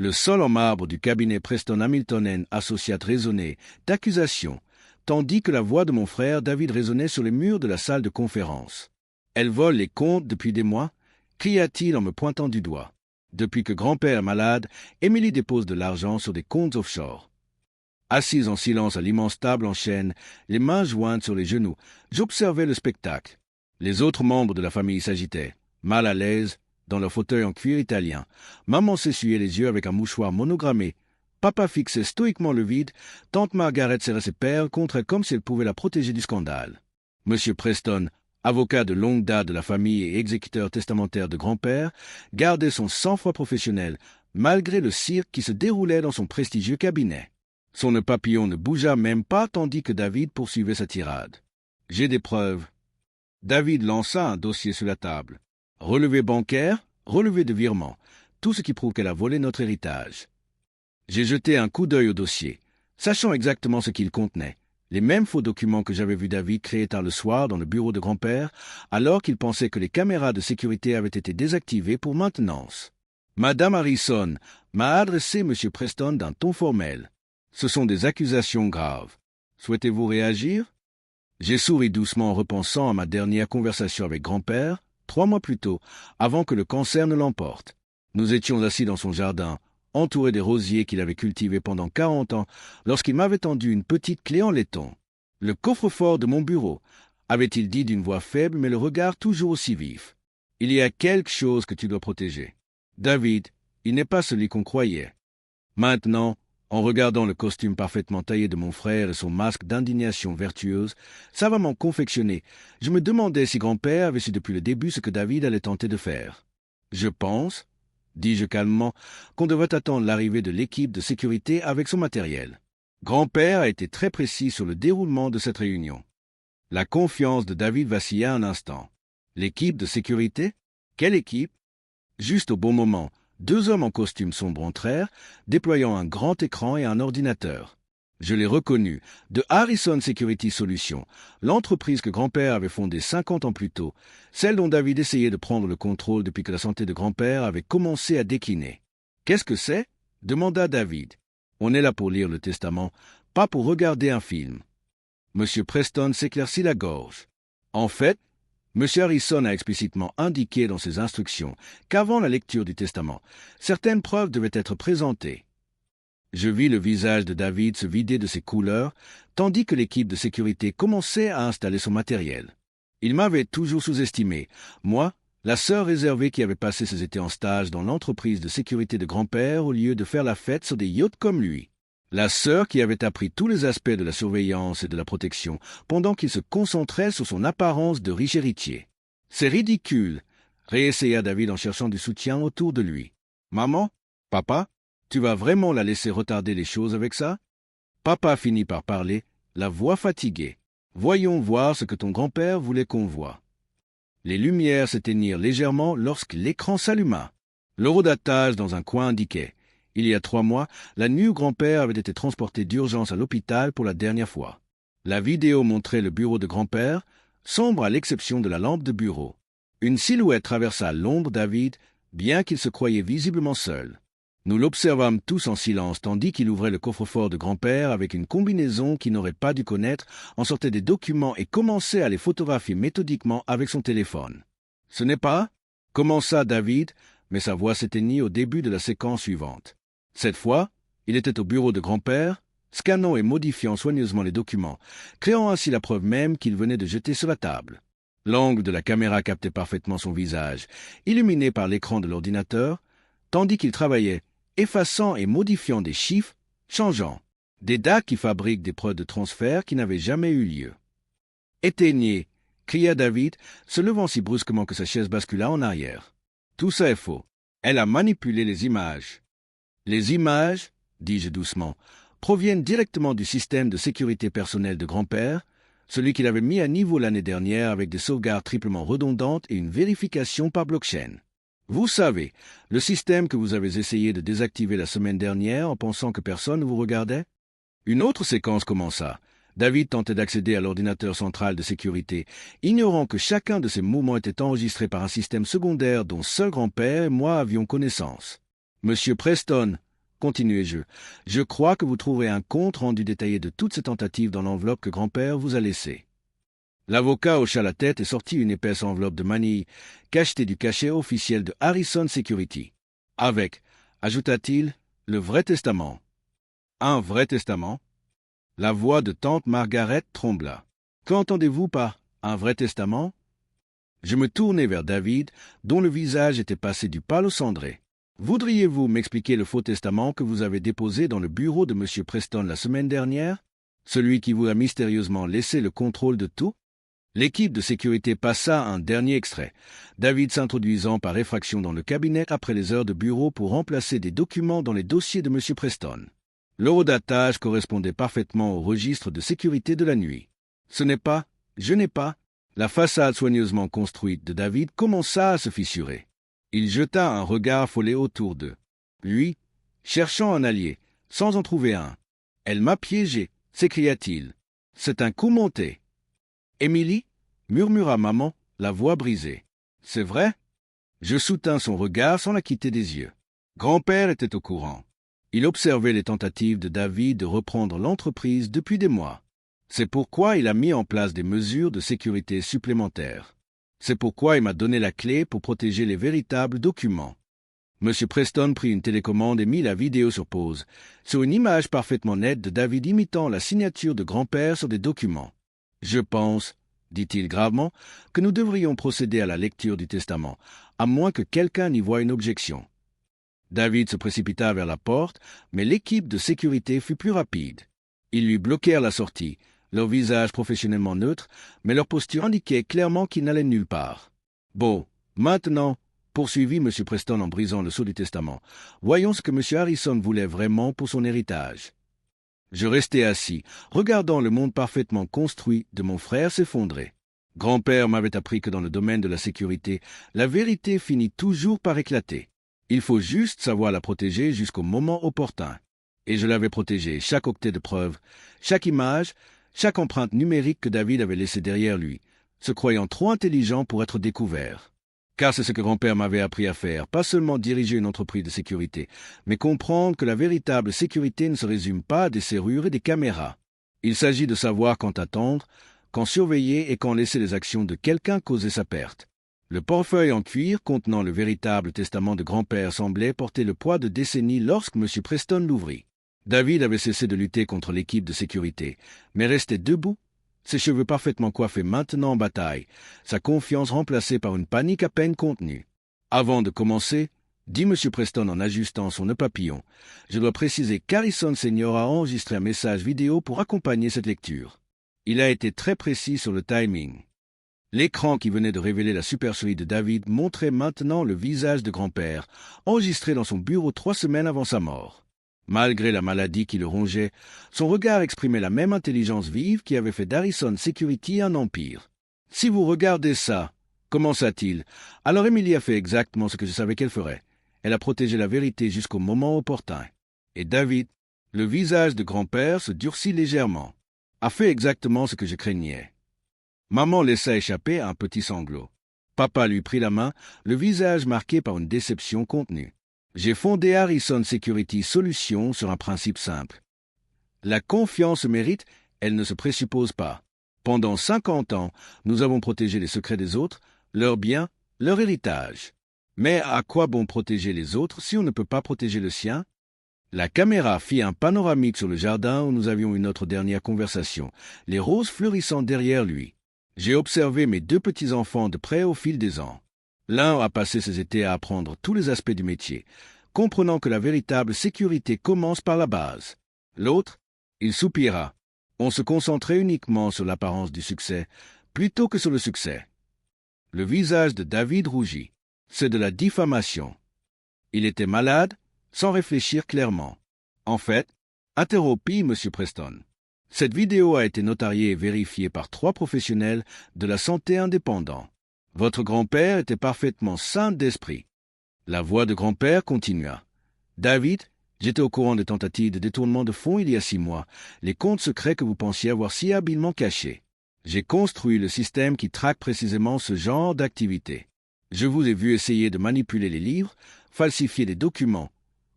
Le sol en marbre du cabinet Preston Hamilton & Associates résonnait d'accusations, tandis que la voix de mon frère David résonnait sur les murs de la salle de conférence. « Elle vole les comptes depuis des mois » cria-t-il en me pointant du doigt. « Depuis que grand-père est malade, Émilie dépose de l'argent sur des comptes offshore. » Assise en silence à l'immense table en chêne, les mains jointes sur les genoux, j'observais le spectacle. Les autres membres de la famille s'agitaient, mal à l'aise, dans leur fauteuil en cuir italien. Maman s'essuyait les yeux avec un mouchoir monogrammé. Papa fixait stoïquement le vide. Tante Margaret serrait ses perles contre elle comme si elle pouvait la protéger du scandale. Monsieur Preston, avocat de longue date de la famille et exécuteur testamentaire de grand-père, gardait son sang-froid professionnel, malgré le cirque qui se déroulait dans son prestigieux cabinet. Son nœud papillon ne bougea même pas tandis que David poursuivait sa tirade. « J'ai des preuves. » David lança un dossier sur la table. Relevé bancaire, relevé de virement, tout ce qui prouve qu'elle a volé notre héritage. J'ai jeté un coup d'œil au dossier, sachant exactement ce qu'il contenait. Les mêmes faux documents que j'avais vu David créer tard le soir dans le bureau de grand-père, alors qu'il pensait que les caméras de sécurité avaient été désactivées pour maintenance. Madame Harrison m'a adressé M. Preston d'un ton formel. Ce sont des accusations graves. Souhaitez-vous réagir? J'ai souri doucement en repensant à ma dernière conversation avec grand-père, 3 mois plus tôt, avant que le cancer ne l'emporte. Nous étions assis dans son jardin, entourés des rosiers qu'il avait cultivés pendant 40 ans, lorsqu'il m'avait tendu une petite clé en laiton. Le coffre-fort de mon bureau, avait-il dit d'une voix faible mais le regard toujours aussi vif. Il y a quelque chose que tu dois protéger. David, il n'est pas celui qu'on croyait. Maintenant, en regardant le costume parfaitement taillé de mon frère et son masque d'indignation vertueuse, savamment confectionné, je me demandais si grand-père avait su depuis le début ce que David allait tenter de faire. Je pense, dis-je calmement, qu'on devrait attendre l'arrivée de l'équipe de sécurité avec son matériel. Grand-père a été très précis sur le déroulement de cette réunion. La confiance de David vacilla un instant. L'équipe de sécurité? Quelle équipe? Juste au bon moment, 2 hommes en costume sombre entrèrent, déployant un grand écran et un ordinateur. Je l'ai reconnu, de Harrison Security Solutions, l'entreprise que grand-père avait fondée 50 ans plus tôt, celle dont David essayait de prendre le contrôle depuis que la santé de grand-père avait commencé à décliner. « Qu'est-ce que c'est » demanda David. « On est là pour lire le testament, pas pour regarder un film. » Monsieur Preston s'éclaircit la gorge. En fait, M. Harrison a explicitement indiqué dans ses instructions qu'avant la lecture du testament, certaines preuves devaient être présentées. Je vis le visage de David se vider de ses couleurs, tandis que l'équipe de sécurité commençait à installer son matériel. Il m'avait toujours sous-estimé, moi, la sœur réservée qui avait passé ses étés en stage dans l'entreprise de sécurité de grand-père au lieu de faire la fête sur des yachts comme lui. La sœur qui avait appris tous les aspects de la surveillance et de la protection pendant qu'il se concentrait sur son apparence de riche héritier. « C'est ridicule !» réessaya David en cherchant du soutien autour de lui. « Maman? Papa? Tu vas vraiment la laisser retarder les choses avec ça ?» Papa finit par parler, la voix fatiguée. « Voyons voir ce que ton grand-père voulait qu'on voie. » Les lumières s'éteignirent légèrement lorsque l'écran s'alluma. L'horodatage dans un coin indiquait. Il y a 3 mois, la nuit où grand-père avait été transporté d'urgence à l'hôpital pour la dernière fois. La vidéo montrait le bureau de grand-père, sombre à l'exception de la lampe de bureau. Une silhouette traversa l'ombre David, bien qu'il se croyait visiblement seul. Nous l'observâmes tous en silence tandis qu'il ouvrait le coffre-fort de grand-père avec une combinaison qu'il n'aurait pas dû connaître, en sortait des documents et commençait à les photographier méthodiquement avec son téléphone. « Ce n'est pas » commença David, mais sa voix s'éteignit au début de la séquence suivante. Cette fois, il était au bureau de grand-père, scannant et modifiant soigneusement les documents, créant ainsi la preuve même qu'il venait de jeter sur la table. L'angle de la caméra captait parfaitement son visage, illuminé par l'écran de l'ordinateur, tandis qu'il travaillait, effaçant et modifiant des chiffres, changeant, des dates qui fabriquent des preuves de transfert qui n'avaient jamais eu lieu. « Éteignez !» cria David, se levant si brusquement que sa chaise bascula en arrière. « Tout ça est faux. Elle a manipulé les images. » Les images, dis-je doucement, proviennent directement du système de sécurité personnelle de grand-père, celui qu'il avait mis à niveau l'année dernière avec des sauvegardes triplement redondantes et une vérification par blockchain. Vous savez, le système que vous avez essayé de désactiver la semaine dernière en pensant que personne ne vous regardait? Une autre séquence commença. David tentait d'accéder à l'ordinateur central de sécurité, ignorant que chacun de ses mouvements était enregistré par un système secondaire dont seul grand-père et moi avions connaissance. « Monsieur Preston » continuai-je. Je crois que vous trouverez un compte rendu détaillé de toutes ces tentatives dans l'enveloppe que grand-père vous a laissée. L'avocat hocha la tête et sortit une épaisse enveloppe de manille, cachetée du cachet officiel de Harrison Security. Avec, ajouta-t-il, le vrai testament. Un vrai testament? La voix de tante Margaret trembla. Qu'entendez-vous par un vrai testament? Je me tournai vers David, dont le visage était passé du pâle au cendré. Voudriez-vous m'expliquer le faux testament que vous avez déposé dans le bureau de M. Preston la semaine dernière? Celui qui vous a mystérieusement laissé le contrôle de tout? L'équipe de sécurité passa un dernier extrait, David s'introduisant par effraction dans le cabinet après les heures de bureau pour remplacer des documents dans les dossiers de M. Preston. L'horodatage correspondait parfaitement au registre de sécurité de la nuit. Ce n'est pas, je n'ai pas. La façade soigneusement construite de David commença à se fissurer. Il jeta un regard affolé autour d'eux. Lui, cherchant un allié, sans en trouver un. « Elle m'a piégé !» s'écria-t-il. « C'est un coup monté. » « Émilie » murmura maman, la voix brisée. « C'est vrai ?» Je soutins son regard sans la quitter des yeux. Grand-père était au courant. Il observait les tentatives de David de reprendre l'entreprise depuis des mois. C'est pourquoi il a mis en place des mesures de sécurité supplémentaires. C'est pourquoi il m'a donné la clé pour protéger les véritables documents. M. Preston prit une télécommande et mit la vidéo sur pause, sur une image parfaitement nette de David imitant la signature de grand-père sur des documents. « Je pense, dit-il gravement, que nous devrions procéder à la lecture du testament, à moins que quelqu'un n'y voie une objection. » David se précipita vers la porte, mais l'équipe de sécurité fut plus rapide. Ils lui bloquèrent la sortie, leur visage professionnellement neutre, mais leur posture indiquait clairement qu'il n'allait nulle part. « Bon, maintenant, poursuivit M. Preston en brisant le sceau du testament, voyons ce que M. Harrison voulait vraiment pour son héritage. » Je restai assis, regardant le monde parfaitement construit de mon frère s'effondrer. Grand-père m'avait appris que dans le domaine de la sécurité, la vérité finit toujours par éclater. Il faut juste savoir la protéger jusqu'au moment opportun. Et je l'avais protégée, chaque octet de preuve, chaque image, chaque empreinte numérique que David avait laissée derrière lui, se croyant trop intelligent pour être découvert. Car c'est ce que grand-père m'avait appris à faire, pas seulement diriger une entreprise de sécurité, mais comprendre que la véritable sécurité ne se résume pas à des serrures et des caméras. Il s'agit de savoir quand attendre, quand surveiller et quand laisser les actions de quelqu'un causer sa perte. Le portefeuille en cuir contenant le véritable testament de grand-père semblait porter le poids de décennies lorsque M. Preston l'ouvrit. David avait cessé de lutter contre l'équipe de sécurité, mais restait debout, ses cheveux parfaitement coiffés maintenant en bataille, sa confiance remplacée par une panique à peine contenue. « Avant de commencer, dit M. Preston en ajustant son nœud papillon, je dois préciser qu'Harrison Senior a enregistré un message vidéo pour accompagner cette lecture. Il a été très précis sur le timing. » L'écran qui venait de révéler la supercherie de David montrait maintenant le visage de grand-père, enregistré dans son bureau 3 semaines avant sa mort. Malgré la maladie qui le rongeait, son regard exprimait la même intelligence vive qui avait fait d'Harrison Security un empire. « Si vous regardez ça, commença-t-il, alors Emily a fait exactement ce que je savais qu'elle ferait. Elle a protégé la vérité jusqu'au moment opportun. Et David, le visage de grand-père se durcit légèrement, a fait exactement ce que je craignais. » Maman laissa échapper un petit sanglot. Papa lui prit la main, le visage marqué par une déception contenue. J'ai fondé Harrison Security Solutions sur un principe simple. La confiance mérite, elle ne se présuppose pas. Pendant 50 ans, nous avons protégé les secrets des autres, leurs biens, leur héritage. Mais à quoi bon protéger les autres si on ne peut pas protéger le sien? La caméra fit un panoramique sur le jardin où nous avions eu notre dernière conversation, les roses fleurissant derrière lui. J'ai observé mes 2 petits-enfants de près au fil des ans. L'un a passé ses étés à apprendre tous les aspects du métier, comprenant que la véritable sécurité commence par la base. L'autre, il soupira. On se concentrait uniquement sur l'apparence du succès, plutôt que sur le succès. Le visage de David rougit. C'est de la diffamation. Il était malade, sans réfléchir clairement. En fait, interrompit M. Preston. Cette vidéo a été notariée et vérifiée par 3 professionnels de la santé indépendants. Votre grand-père était parfaitement sain d'esprit. La voix de grand-père continua. David, j'étais au courant des tentatives de détournement de fonds il y a 6 mois, les comptes secrets que vous pensiez avoir si habilement cachés. J'ai construit le système qui traque précisément ce genre d'activité. Je vous ai vu essayer de manipuler les livres, falsifier des documents,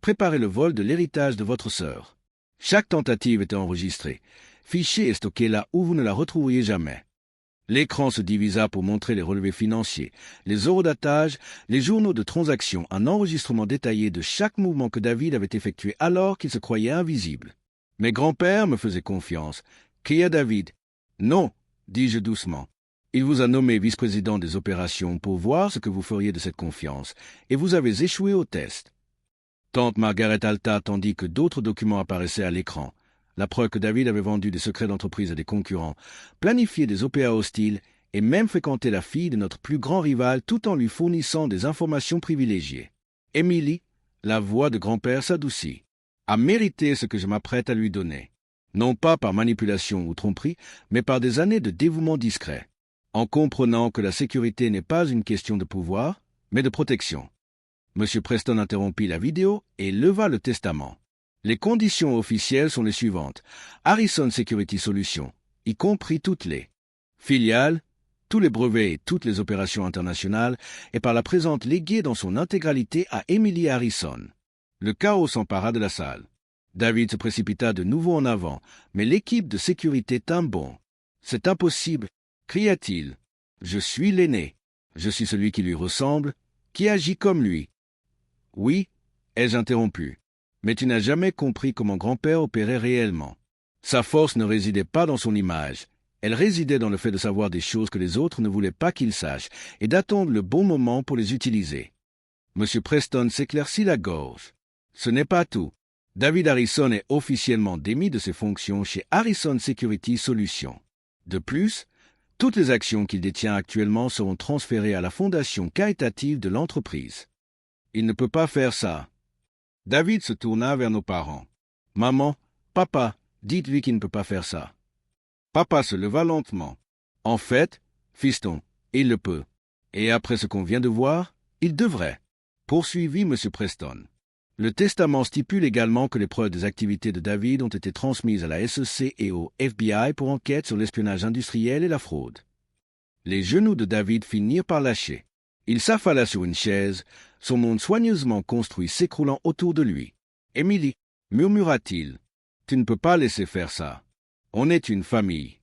préparez le vol de l'héritage de votre sœur. Chaque tentative était enregistrée, fichée et stockée là où vous ne la retrouveriez jamais. L'écran se divisa pour montrer les relevés financiers, les eurodatages, les journaux de transactions, un enregistrement détaillé de chaque mouvement que David avait effectué alors qu'il se croyait invisible. Mes grands-pères me faisaient confiance, cria David. Non, dis-je doucement. Il vous a nommé vice-président des opérations pour voir ce que vous feriez de cette confiance, et vous avez échoué au test. Tante Margaret halta tandis que d'autres documents apparaissaient à l'écran. La preuve que David avait vendu des secrets d'entreprise à des concurrents, planifié des OPA hostiles et même fréquenté la fille de notre plus grand rival tout en lui fournissant des informations privilégiées. Émilie, la voix de grand-père s'adoucit, a mérité ce que je m'apprête à lui donner. Non pas par manipulation ou tromperie, mais par des années de dévouement discret, en comprenant que la sécurité n'est pas une question de pouvoir, mais de protection. M. Preston interrompit la vidéo et leva le testament. Les conditions officielles sont les suivantes. Harrison Security Solutions, y compris toutes les filiales, tous les brevets et toutes les opérations internationales, et par la présente léguée dans son intégralité à Emily Harrison. Le chaos s'empara de la salle. David se précipita de nouveau en avant, mais l'équipe de sécurité tint bon. « C'est impossible !» cria-t-il. « Je suis l'aîné. Je suis celui qui lui ressemble, qui agit comme lui. » « Oui, ai-je interrompu. Mais tu n'as jamais compris comment grand-père opérait réellement. Sa force ne résidait pas dans son image. Elle résidait dans le fait de savoir des choses que les autres ne voulaient pas qu'il sache et d'attendre le bon moment pour les utiliser. » M. Preston s'éclaircit la gorge. « Ce n'est pas tout. David Harrison est officiellement démis de ses fonctions chez Harrison Security Solutions. De plus, toutes les actions qu'il détient actuellement seront transférées à la fondation caritative de l'entreprise. Il ne peut pas faire ça. » David se tourna vers nos parents. « Maman, papa, dites-lui qu'il ne peut pas faire ça. » Papa se leva lentement. « En fait, fiston, il le peut. Et après ce qu'on vient de voir, il devrait. » Poursuivit M. Preston. Le testament stipule également que les preuves des activités de David ont été transmises à la SEC et au FBI pour enquête sur l'espionnage industriel et la fraude. Les genoux de David finirent par lâcher. Il s'affala sur une chaise, son monde soigneusement construit s'écroulant autour de lui. « Émilie, murmura-t-il, tu ne peux pas laisser faire ça. On est une famille. »«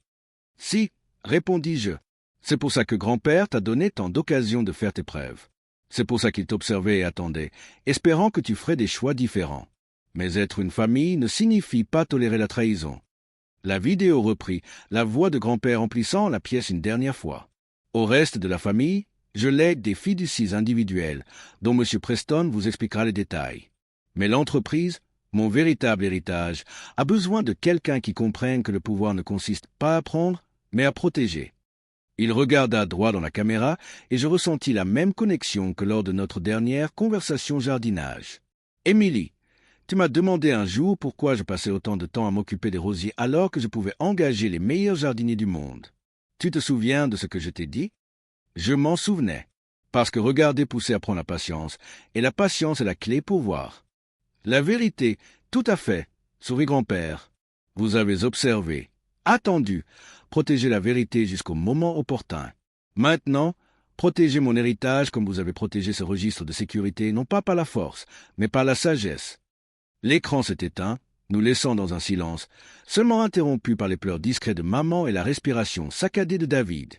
Si, répondis-je. C'est pour ça que grand-père t'a donné tant d'occasions de faire tes preuves. C'est pour ça qu'il t'observait et attendait, espérant que tu ferais des choix différents. Mais être une famille ne signifie pas tolérer la trahison. » La vidéo reprit, la voix de grand-père emplissant la pièce une dernière fois. « Au reste de la famille, je lègue des fiducies individuelles, dont M. Preston vous expliquera les détails. Mais l'entreprise, mon véritable héritage, a besoin de quelqu'un qui comprenne que le pouvoir ne consiste pas à prendre, mais à protéger. » Il regarda droit dans la caméra et je ressentis la même connexion que lors de notre dernière conversation jardinage. « Émilie, tu m'as demandé un jour pourquoi je passais autant de temps à m'occuper des rosiers alors que je pouvais engager les meilleurs jardiniers du monde. Tu te souviens de ce que je t'ai dit ? » Je m'en souvenais, parce que regarder pousser apprend la patience, et la patience est la clé pour voir. La vérité, tout à fait, sourit grand-père. Vous avez observé, attendu, protégé la vérité jusqu'au moment opportun. Maintenant, protégez mon héritage comme vous avez protégé ce registre de sécurité, non pas par la force, mais par la sagesse. L'écran s'est éteint, nous laissant dans un silence, seulement interrompu par les pleurs discrets de maman et la respiration saccadée de David.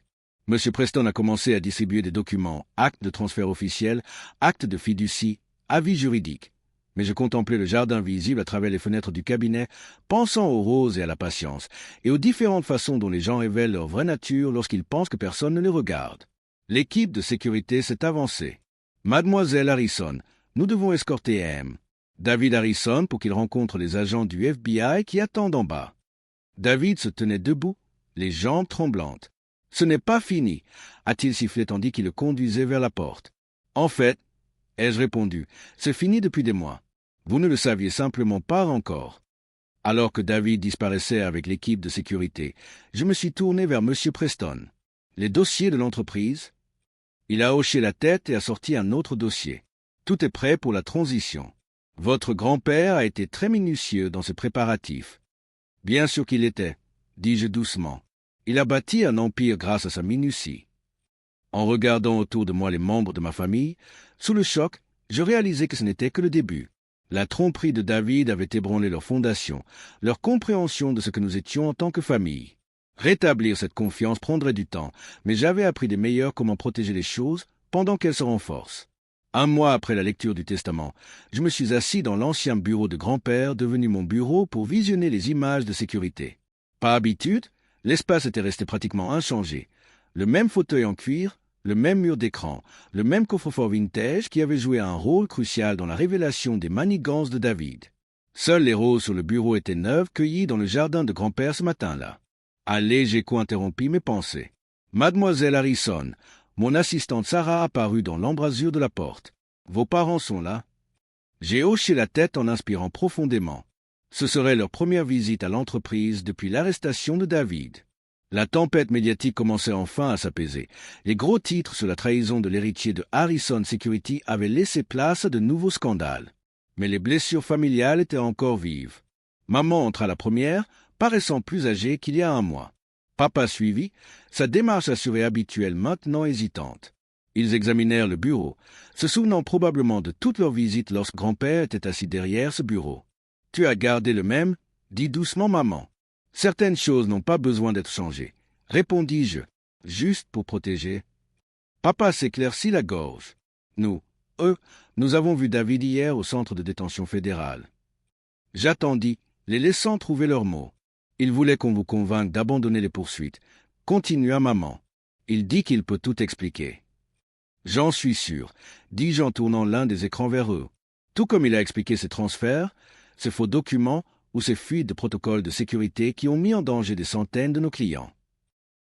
M. Preston a commencé à distribuer des documents, actes de transfert officiel, actes de fiducie, avis juridiques. Mais je contemplais le jardin visible à travers les fenêtres du cabinet, pensant aux roses et à la patience, et aux différentes façons dont les gens révèlent leur vraie nature lorsqu'ils pensent que personne ne les regarde. L'équipe de sécurité s'est avancée. « Mademoiselle Harrison, nous devons escorter M. David Harrison pour qu'il rencontre les agents du FBI qui attendent en bas. » David se tenait debout, les jambes tremblantes. « Ce n'est pas fini », a-t-il sifflé tandis qu'il le conduisait vers la porte. « En fait, » ai-je répondu, « c'est fini depuis des mois. Vous ne le saviez simplement pas encore. » Alors que David disparaissait avec l'équipe de sécurité, je me suis tourné vers M. Preston. « Les dossiers de l'entreprise ?» Il a hoché la tête et a sorti un autre dossier. « Tout est prêt pour la transition. Votre grand-père a été très minutieux dans ses préparatifs. »« Bien sûr qu'il était, » dis-je doucement. Il a bâti un empire grâce à sa minutie. En regardant autour de moi les membres de ma famille, sous le choc, je réalisais que ce n'était que le début. La tromperie de David avait ébranlé leur fondation, leur compréhension de ce que nous étions en tant que famille. Rétablir cette confiance prendrait du temps, mais j'avais appris des meilleurs comment protéger les choses pendant qu'elles se renforcent. Un mois après la lecture du Testament, je me suis assis dans l'ancien bureau de grand-père devenu mon bureau pour visionner les images de sécurité. Par habitude, l'espace était resté pratiquement inchangé. Le même fauteuil en cuir, le même mur d'écran, le même coffre-fort vintage qui avait joué un rôle crucial dans la révélation des manigances de David. Seules les roses sur le bureau étaient neuves, cueillies dans le jardin de grand-père ce matin-là. Un léger écho interrompit mes pensées. Mademoiselle Harrison, mon assistante Sarah apparut dans l'embrasure de la porte. Vos parents sont là? J'ai hoché la tête en inspirant profondément. Ce serait leur première visite à l'entreprise depuis l'arrestation de David. La tempête médiatique commençait enfin à s'apaiser. Les gros titres sur la trahison de l'héritier de Harrison Security avaient laissé place à de nouveaux scandales. Mais les blessures familiales étaient encore vives. Maman entra la première, paraissant plus âgée qu'il y a un mois. Papa suivit, sa démarche assurée habituelle maintenant hésitante. Ils examinèrent le bureau, se souvenant probablement de toutes leurs visites lorsque grand-père était assis derrière ce bureau. « Tu as gardé le même » dit doucement maman. « Certaines choses n'ont pas besoin d'être changées, » répondis-je, juste pour protéger. Papa s'éclaircit la gorge. Nous avons vu David hier au centre de détention fédérale. J'attendis, les laissant trouver leurs mots. Il voulait qu'on vous convainque d'abandonner les poursuites. Continua maman. Il dit qu'il peut tout expliquer. J'en suis sûr, dis-je en tournant l'un des écrans vers eux. Tout comme il a expliqué ces transferts, ces faux documents ou ces fuites de protocoles de sécurité qui ont mis en danger des centaines de nos clients.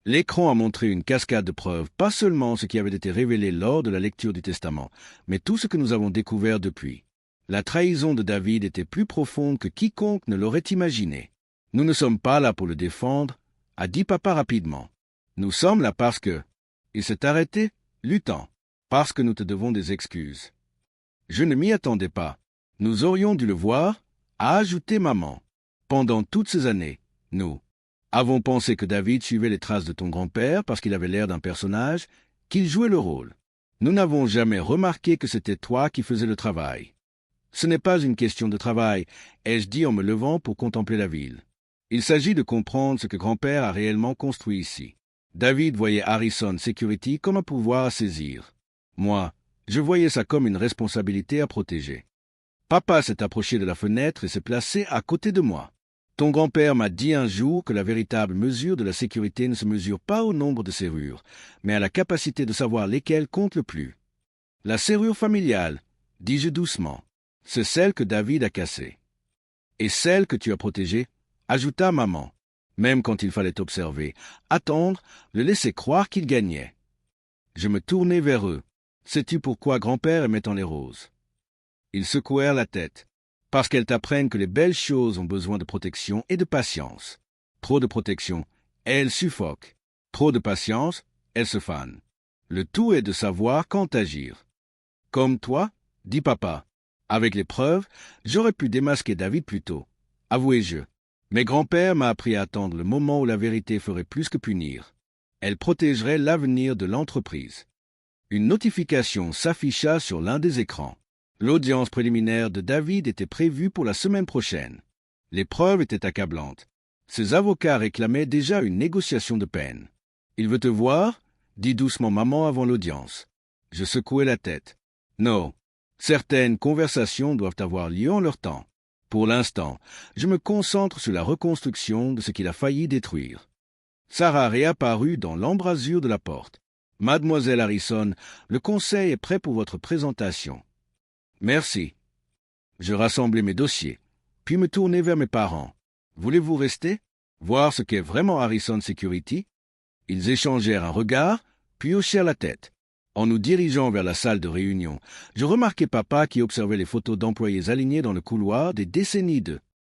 L'écran a montré une cascade de preuves, pas seulement ce qui avait été révélé lors de la lecture du Testament, mais tout ce que nous avons découvert depuis. La trahison de David était plus profonde que quiconque ne l'aurait imaginé. Nous ne sommes pas là pour le défendre, a dit papa rapidement. Nous sommes là parce que... Il s'est arrêté, luttant. Parce que nous te devons des excuses. Je ne m'y attendais pas. Nous aurions dû le voir, a ajouté maman. Pendant toutes ces années, nous avons pensé que David suivait les traces de ton grand-père parce qu'il avait l'air d'un personnage, qu'il jouait le rôle. Nous n'avons jamais remarqué que c'était toi qui faisais le travail. Ce n'est pas une question de travail, ai-je dit en me levant pour contempler la ville. Il s'agit de comprendre ce que grand-père a réellement construit ici. David voyait Harrison Security comme un pouvoir à saisir. Moi, je voyais ça comme une responsabilité à protéger. Papa s'est approché de la fenêtre et s'est placé à côté de moi. Ton grand-père m'a dit un jour que la véritable mesure de la sécurité ne se mesure pas au nombre de serrures, mais à la capacité de savoir lesquelles comptent le plus. La serrure familiale, dis-je doucement, c'est celle que David a cassée. Et celle que tu as protégée, ajouta maman, même quand il fallait observer, attendre, le laisser croire qu'il gagnait. Je me tournai vers eux. Sais-tu pourquoi grand-père aimait tant les roses? Ils secouèrent la tête. Parce qu'elles t'apprennent que les belles choses ont besoin de protection et de patience. Trop de protection, elles suffoquent. Trop de patience, elles se fanent. Le tout est de savoir quand agir. Comme toi, dit papa. Avec les preuves, j'aurais pu démasquer David plus tôt. Avouai-je. Mais grand-père m'a appris à attendre le moment où la vérité ferait plus que punir. Elle protégerait l'avenir de l'entreprise. Une notification s'afficha sur l'un des écrans. L'audience préliminaire de David était prévue pour la semaine prochaine. Les preuves étaient accablantes. Ses avocats réclamaient déjà une négociation de peine. « Il veut te voir » dit doucement maman avant l'audience. Je secouai la tête. Non, certaines conversations doivent avoir lieu en leur temps. Pour l'instant, je me concentre sur la reconstruction de ce qu'il a failli détruire. Sarah réapparut dans l'embrasure de la porte. « Mademoiselle Harrison, le conseil est prêt pour votre présentation. » Merci. Je rassemblai mes dossiers, puis me tournai vers mes parents. Voulez-vous rester? Voir ce qu'est vraiment Harrison Security? Ils échangèrent un regard, puis hochèrent la tête. En nous dirigeant vers la salle de réunion, je remarquai papa qui observait les photos d'employés alignés dans le couloir des décennies de